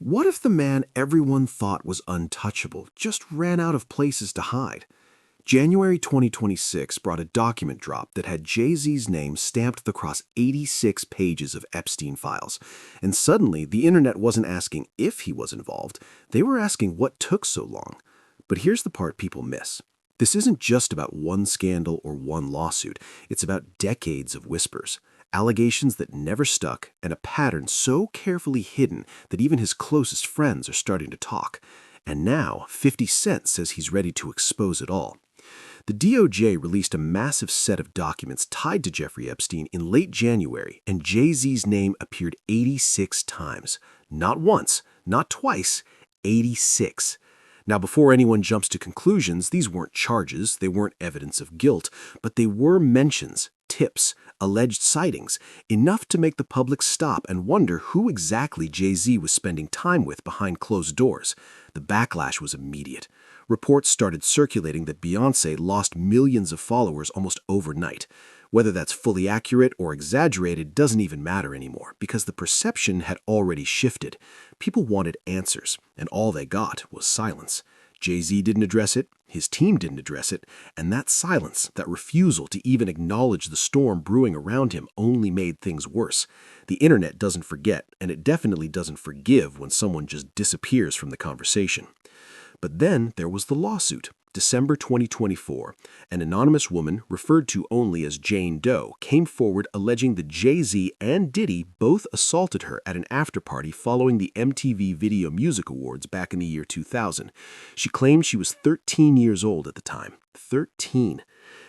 What if the man everyone thought was untouchable just ran out of places to hide? January 2026 brought a document drop that had Jay-Z's name stamped across 86 pages of Epstein files. And suddenly, the internet wasn't asking if he was involved, they were asking what took so long. But here's the part people miss. This isn't just about one scandal or one lawsuit. It's about decades of whispers, allegations that never stuck, and a pattern so carefully hidden that even his closest friends are starting to talk. And now, 50 Cent says he's ready to expose it all. The DOJ released a massive set of documents tied to Jeffrey Epstein in late January, and Jay-Z's name appeared 86 times. Not once, not twice, 86. Now, before anyone jumps to conclusions, these weren't charges, they weren't evidence of guilt, but they were mentions, tips, alleged sightings, enough to make the public stop and wonder who exactly Jay-Z was spending time with behind closed doors. The backlash was immediate. Reports started circulating that Beyoncé lost millions of followers almost overnight. Whether that's fully accurate or exaggerated doesn't even matter anymore, because the perception had already shifted. People wanted answers, and all they got was silence. Jay-Z didn't address it, his team didn't address it, and that silence, that refusal to even acknowledge the storm brewing around him only made things worse. The internet doesn't forget, and it definitely doesn't forgive when someone just disappears from the conversation. But then there was the lawsuit. December 2024, an anonymous woman, referred to only as Jane Doe, came forward alleging that Jay-Z and Diddy both assaulted her at an after-party following the MTV Video Music Awards back in the year 2000. She claimed she was 13 years old at the time. 13.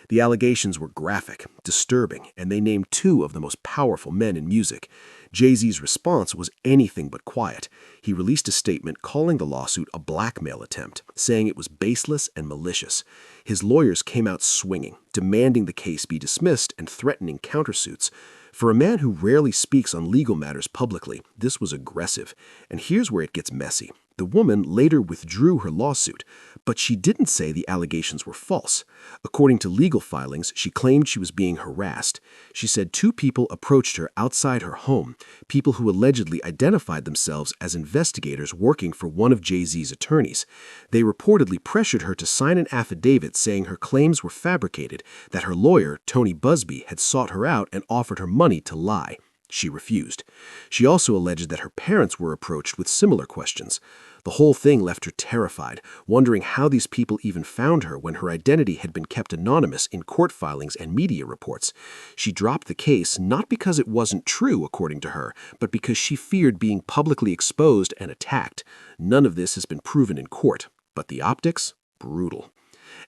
The allegations were graphic, disturbing, and they named two of the most powerful men in music. Jay-Z's response was anything but quiet. He released a statement calling the lawsuit a blackmail attempt, saying it was baseless and malicious. His lawyers came out swinging, demanding the case be dismissed and threatening countersuits. For a man who rarely speaks on legal matters publicly, this was aggressive. And here's where it gets messy. The woman later withdrew her lawsuit, but she didn't say the allegations were false. According to legal filings, she claimed she was being harassed. She said two people approached her outside her home, people who allegedly identified themselves as investigators working for one of Jay-Z's attorneys. They reportedly pressured her to sign an affidavit saying her claims were fabricated, that her lawyer, Tony Busby, had sought her out and offered her money to lie. She refused. She also alleged that her parents were approached with similar questions. The whole thing left her terrified, wondering how these people even found her when her identity had been kept anonymous in court filings and media reports. She dropped the case not because it wasn't true, according to her, but because she feared being publicly exposed and attacked. None of this has been proven in court, but the optics? Brutal.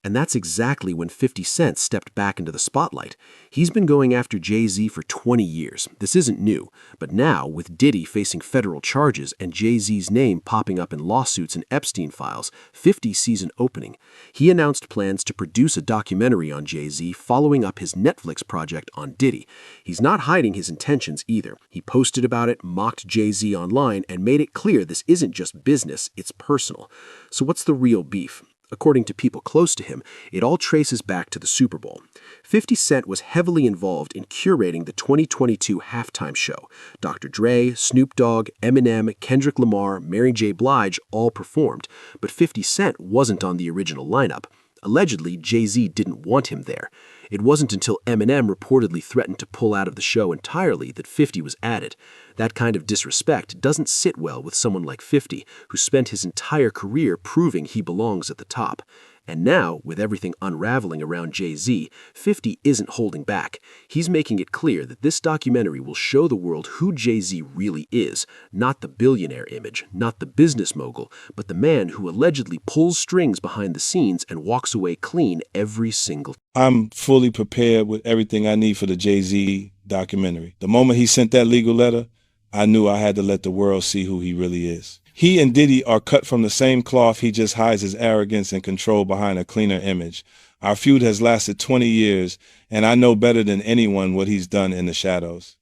And that's exactly when 50 Cent stepped back into the spotlight. He's been going after Jay-Z for 20 years. This isn't new. But now, with Diddy facing federal charges and Jay-Z's name popping up in lawsuits and Epstein files, 50 sees an opening. He announced plans to produce a documentary on Jay-Z following up his Netflix project on Diddy. He's not hiding his intentions either. He posted about it, mocked Jay-Z online, and made it clear this isn't just business, it's personal. So what's the real beef? According to people close to him, it all traces back to the Super Bowl. 50 Cent was heavily involved in curating the 2022 halftime show. Dr. Dre, Snoop Dogg, Eminem, Kendrick Lamar, Mary J. Blige all performed, but 50 Cent wasn't on the original lineup. Allegedly, Jay-Z didn't want him there. It wasn't until Eminem reportedly threatened to pull out of the show entirely that 50 was added. That kind of disrespect doesn't sit well with someone like 50, who spent his entire career proving he belongs at the top. And now, with everything unraveling around Jay-Z, 50 isn't holding back. He's making it clear that this documentary will show the world who Jay-Z really is, not the billionaire image, not the business mogul, but the man who allegedly pulls strings behind the scenes and walks away clean every single time. I'm fully prepared with everything I need for the Jay-Z documentary. The moment he sent that legal letter, I knew I had to let the world see who he really is. He and Diddy are cut from the same cloth. He just hides his arrogance and control behind a cleaner image. Our feud has lasted 20 years, and I know better than anyone what he's done in the shadows.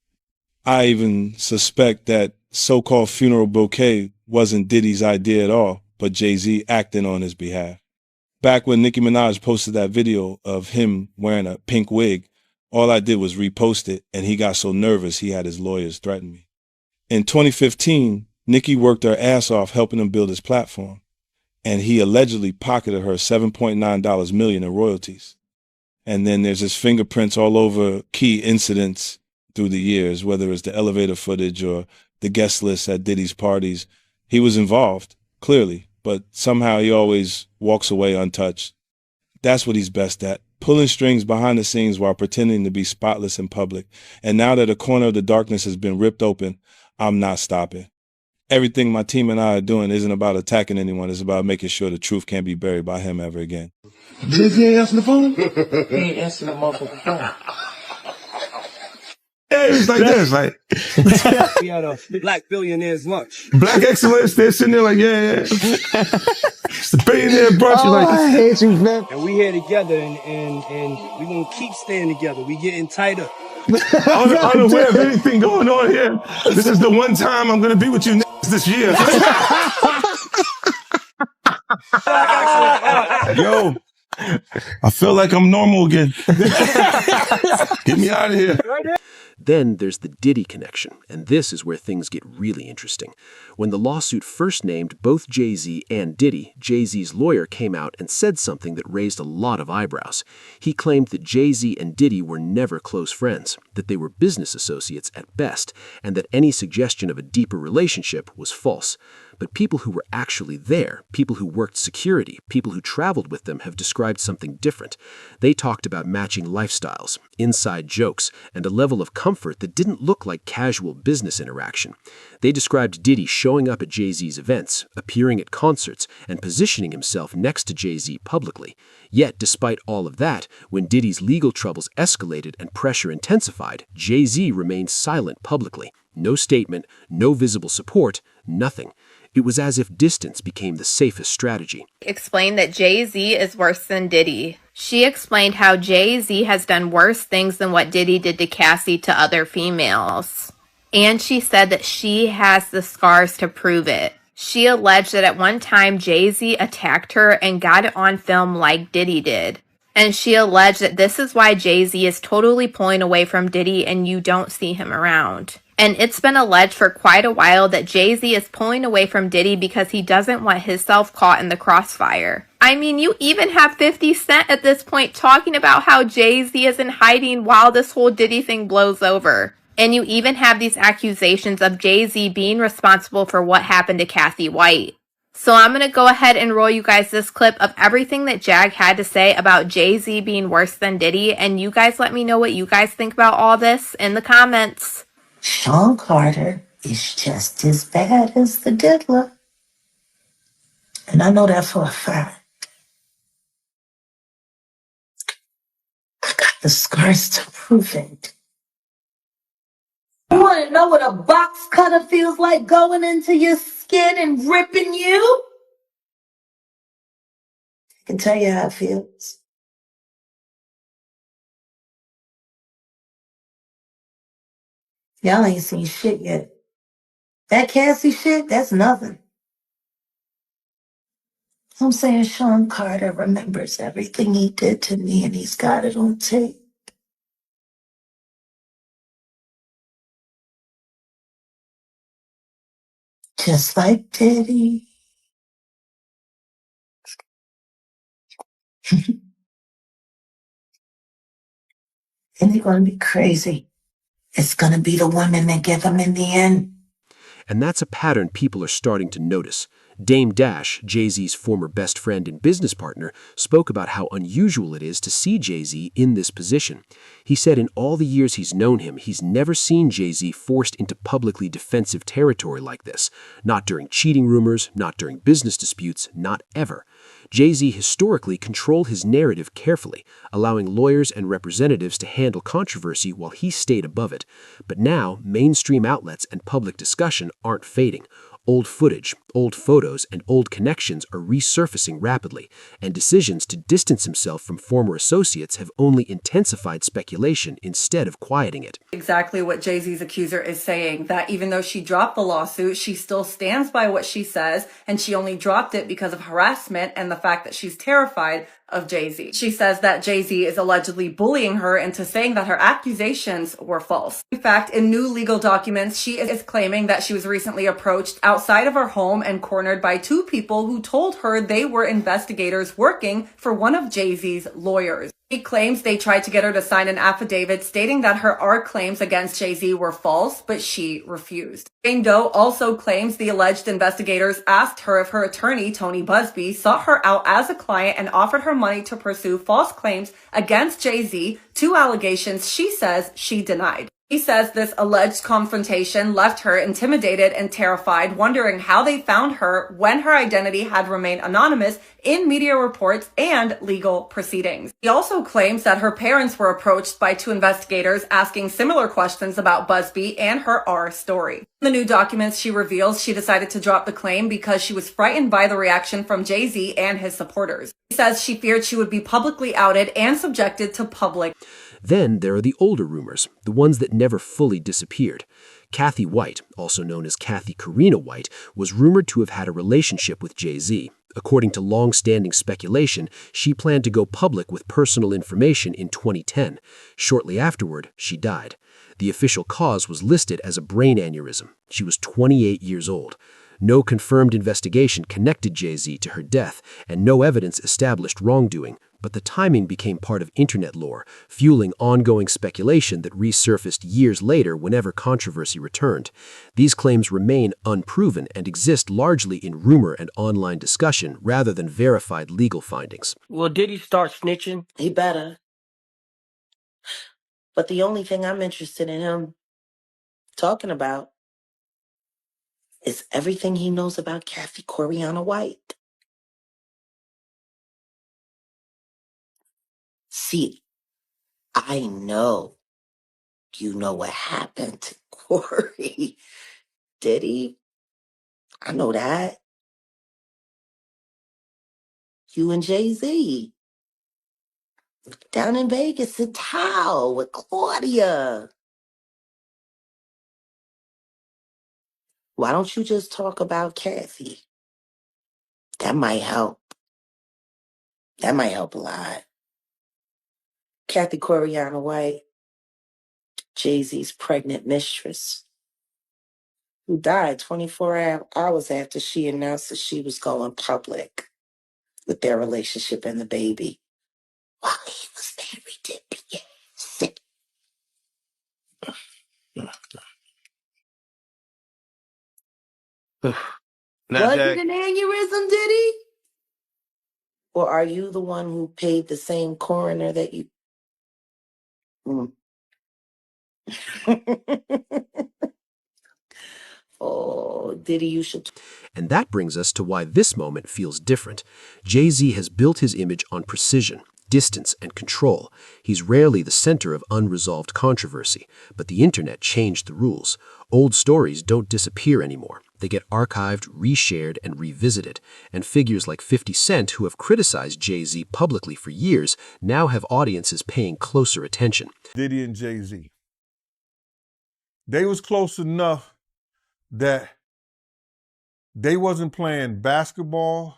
I even suspect that so-called funeral bouquet wasn't Diddy's idea at all, but Jay-Z acting on his behalf. Back when Nicki Minaj posted that video of him wearing a pink wig, all I did was repost it, and he got so nervous he had his lawyers threaten me. In 2015, Nicki worked her ass off helping him build his platform, and he allegedly pocketed her $7.9 million in royalties. And then there's his fingerprints all over key incidents through the years, whether it's the elevator footage or the guest list at Diddy's parties. He was involved, clearly, but somehow he always walks away untouched. That's what he's best at, pulling strings behind the scenes while pretending to be spotless in public. And now that a corner of the darkness has been ripped open, I'm not stopping. Everything my team and I are doing isn't about attacking anyone. It's about making sure the truth can't be buried by him ever again. Jay-Z ain't answering the phone? He ain't answering the motherfucking phone. Yeah, it's like this, like We had a black billionaire's lunch. black excellence. They're sitting there like, yeah. It's the billionaire brunch. You're like, I hate you, man. And we here together and we gonna keep staying together. We getting tighter. unaware of anything going on here. This is the one time I'm gonna be with you this year. Yo, I feel like I'm normal again. Get me out of here. Then there's the Diddy connection, and this is where things get really interesting. When the lawsuit first named both Jay-Z and Diddy, Jay-Z's lawyer came out and said something that raised a lot of eyebrows. He claimed that Jay-Z and Diddy were never close friends, that they were business associates at best, and that any suggestion of a deeper relationship was false. But people who were actually there, people who worked security, people who traveled with them have described something different. They talked about matching lifestyles, inside jokes, and a level of comfort that didn't look like casual business interaction. They described Diddy showing up at Jay-Z's events, appearing at concerts, and positioning himself next to Jay-Z publicly. Yet, despite all of that, when Diddy's legal troubles escalated and pressure intensified, Jay-Z remained silent publicly. No statement, no visible support, nothing. It was as if distance became the safest strategy. Explained that Jay-Z is worse than Diddy. She explained how Jay-Z has done worse things than what Diddy did to Cassie to other females. And she said that she has the scars to prove it. She alleged that at one time Jay-Z attacked her and got it on film like Diddy did. And she alleged that this is why Jay-Z is totally pulling away from Diddy and you don't see him around. And it's been alleged for quite a while that Jay-Z is pulling away from Diddy because he doesn't want himself caught in the crossfire. I mean, you even have 50 Cent at this point talking about how Jay-Z is in hiding while this whole Diddy thing blows over. And you even have these accusations of Jay-Z being responsible for what happened to Cassie White. So I'm going to go ahead and roll you guys this clip of everything that Jag had to say about Jay-Z being worse than Diddy. And you guys let me know what you guys think about all this in the comments. Sean Carter is just as bad as the diddler. And I know that for a fact. I got the scars to prove it. You want to know what a box cutter feels like going into your skin and ripping you? I can tell you how it feels. Y'all ain't seen shit yet. That Cassie shit, that's nothing. I'm saying Sean Carter remembers everything he did to me and he's got it on tape. Just like Diddy. And they're gonna be crazy. It's gonna be the women that give him in the end. And that's a pattern people are starting to notice. Dame Dash, Jay-Z's former best friend and business partner, spoke about how unusual it is to see Jay-Z in this position. He said in all the years he's known him, he's never seen Jay-Z forced into publicly defensive territory like this. Not during cheating rumors, not during business disputes, not ever. Jay-Z historically controlled his narrative carefully, allowing lawyers and representatives to handle controversy while he stayed above it. But now, mainstream outlets and public discussion aren't fading. Old footage, Old photos and old connections are resurfacing rapidly, and decisions to distance himself from former associates have only intensified speculation instead of quieting it. Exactly what Jay-Z's accuser is saying, that even though she dropped the lawsuit, she still stands by what she says, and she only dropped it because of harassment and the fact that she's terrified of Jay-Z. She says that Jay-Z is allegedly bullying her into saying that her accusations were false. In fact, in new legal documents, she is claiming that she was recently approached outside of her home and cornered by two people who told her they were investigators working for one of Jay-Z's lawyers. She claims they tried to get her to sign an affidavit stating that her art claims against Jay-Z were false, but she refused. Jane Doe also claims the alleged investigators asked her if her attorney, Tony Busby, sought her out as a client and offered her money to pursue false claims against Jay-Z, two allegations she says she denied. He says this alleged confrontation left her intimidated and terrified, wondering how they found her when her identity had remained anonymous in media reports and legal proceedings. He also claims that her parents were approached by two investigators asking similar questions about Busby and her R story. In the new documents, she reveals she decided to drop the claim because she was frightened by the reaction from Jay-Z and his supporters. He says she feared she would be publicly outed and subjected to public. Then there are the older rumors, the ones that never fully disappeared. Kathy White, also known as Kathy Karina White, was rumored to have had a relationship with Jay-Z. According to long-standing speculation, she planned to go public with personal information in 2010. Shortly afterward, she died. The official cause was listed as a brain aneurysm. She was 28 years old. No confirmed investigation connected Jay-Z to her death, and no evidence established wrongdoing. But the timing became part of internet lore, fueling ongoing speculation that resurfaced years later whenever controversy returned. These claims remain unproven and exist largely in rumor and online discussion rather than verified legal findings. Well, did he start snitching? He better. But the only thing I'm interested in him talking about is everything he knows about Kathy Coriana White. See, I know you know what happened to Corey. Did he? I know that. You and Jay-Z. Down in Vegas at Tao with Claudia. Why don't you just talk about Kathy? That might help. That might help a lot. Kathy Coriana White, Jay-Z's pregnant mistress, who died 24 hours after she announced that she was going public with their relationship and the baby while he was married to Beyonce. Now, Was Jack, it an aneurysm, did he? Or are you the one who paid the same coroner that you... Mm. Oh, Diddy, you should... And that brings us to why this moment feels different. Jay-Z has built his image on precision, distance, and control. He's rarely the center of unresolved controversy, but the internet changed the rules. Old stories don't disappear anymore. They get archived, reshared, and revisited. And figures like 50 Cent, who have criticized Jay-Z publicly for years, now have audiences paying closer attention. Diddy and Jay-Z. They was close enough that they wasn't playing basketball,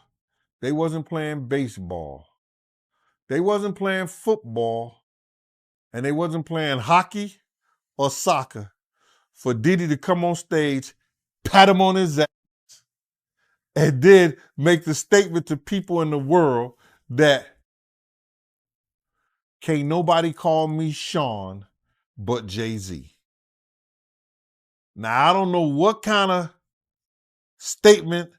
they wasn't playing baseball, they wasn't playing football, and they wasn't playing hockey or soccer for Diddy to come on stage, pat him on his ass, and then make the statement to people in the world that can't nobody call me Sean but Jay-Z. Now, I don't know what kind of statement,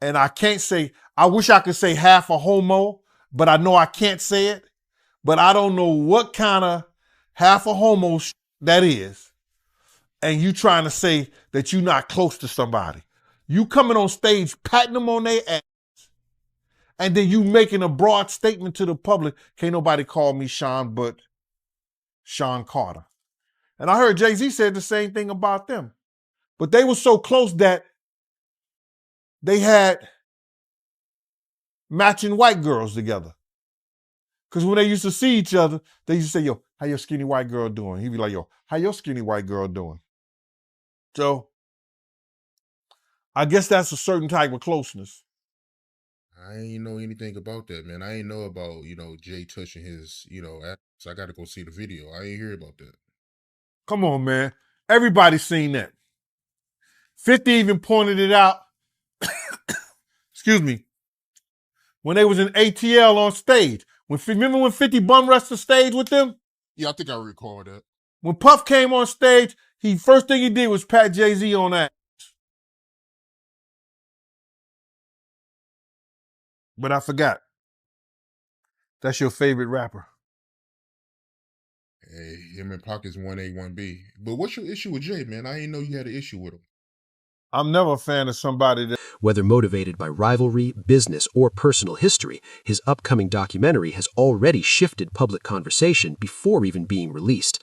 and I can't say, I wish I could say half a homo, but I know I can't say it. But I don't know what kind of half a homo that is. And you trying to say that you're not close to somebody. You coming on stage, patting them on their ass, and then you making a broad statement to the public, can't nobody call me Sean but Sean Carter. And I heard Jay-Z said the same thing about them. But they were so close that they had matching white girls together. Because when they used to see each other, they used to say, yo, how your skinny white girl doing? He'd be like, yo, how your skinny white girl doing? So I guess that's a certain type of closeness. I ain't know anything about that, man. I ain't know about, Jay touching his, so I got to go see the video. I ain't hear about that. Come on, man. Everybody's seen that. 50 even pointed it out. Excuse me. When they was in ATL on stage. Remember when 50 bum rushed the stage with them? Yeah, I think I recall that. When Puff came on stage, first thing he did was pat Jay-Z on that. But I forgot. That's your favorite rapper. Hey, him and Pocket's 1A, 1B. But what's your issue with Jay, man? I didn't know you had an issue with him. I'm never a fan of somebody that... Whether motivated by rivalry, business, or personal history, his upcoming documentary has already shifted public conversation before even being released.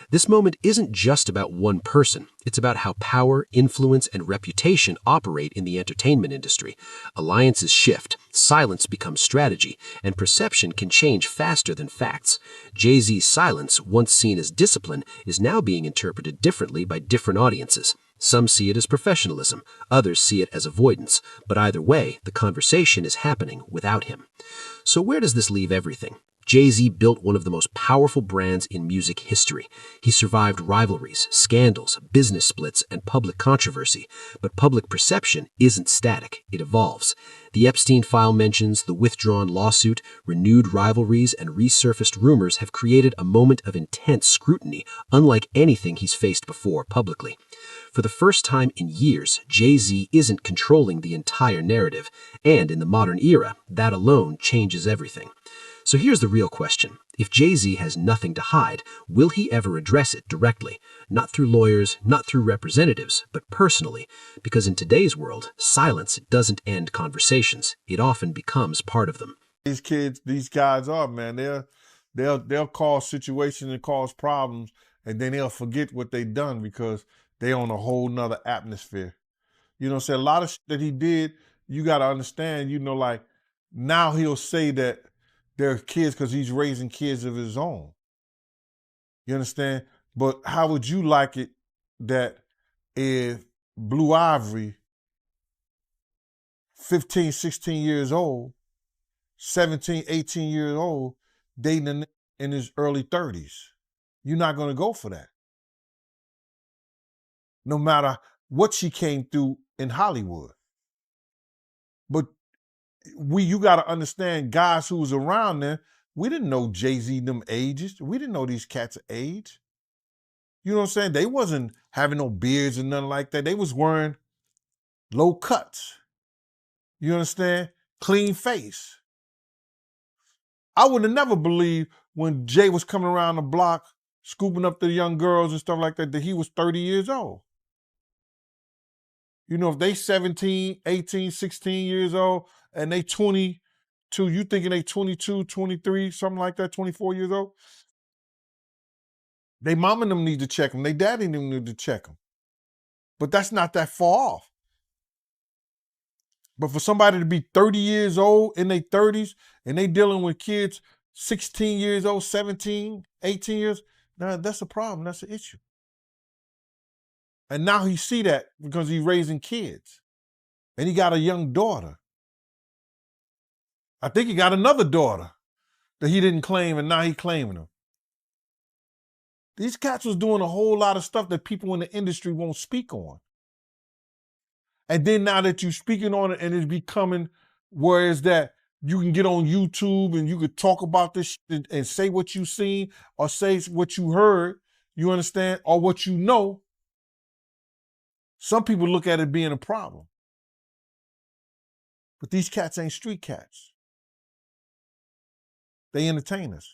This moment isn't just about one person. It's about how power, influence, and reputation operate in the entertainment industry. Alliances shift, silence becomes strategy, and perception can change faster than facts. Jay-Z's silence, once seen as discipline, is now being interpreted differently by different audiences. Some see it as professionalism, others see it as avoidance, but either way, the conversation is happening without him. So where does this leave everything? Jay-Z built one of the most powerful brands in music history. He survived rivalries, scandals, business splits, and public controversy. But public perception isn't static, it evolves. The Epstein file mentions, the withdrawn lawsuit, renewed rivalries, and resurfaced rumors have created a moment of intense scrutiny, unlike anything he's faced before publicly. For the first time in years, Jay-Z isn't controlling the entire narrative, and in the modern era, that alone changes everything. So here's the real question. If Jay-Z has nothing to hide, will he ever address it directly? Not through lawyers, not through representatives, but personally. Because in today's world, silence doesn't end conversations. It often becomes part of them. These guys are, man. They'll cause situations and cause problems, and then they'll forget what they've done because they're on a whole nother atmosphere. You know what I'm saying? A lot of shit that he did, you got to understand, like now he'll say that they're kids because he's raising kids of his own. You understand? But how would you like it that if Blue Ivory, 15, 16 years old, 17, 18 years old, dating in his early 30s? You're not going to go for that. No matter what she came through in Hollywood. But you got to understand, guys who was around there, we didn't know Jay-Z them ages. We didn't know these cats' age. You know what I'm saying? They wasn't having no beards and nothing like that. They was wearing low cuts. You understand? Clean face. I would have never believed when Jay was coming around the block, scooping up the young girls and stuff like that he was 30 years old. You know, if they 17, 18, 16 years old, and they 22, you thinking they 22, 23, something like that, 24 years old? They mom and them need to check them. They daddy and them need to check them. But that's not that far off. But for somebody to be 30 years old in their 30s, and they dealing with kids 16 years old, 17, 18 years, now that's a problem. That's an issue. And now he see that because he's raising kids. And he got a young daughter. I think he got another daughter that he didn't claim, and now he claiming them. These cats was doing a whole lot of stuff that people in the industry won't speak on. And then now that you're speaking on it and it's becoming where is that you can get on YouTube and you could talk about this shit and say what you seen or say what you heard, you understand, or what you know. Some people look at it being a problem. But these cats ain't street cats. They entertainers.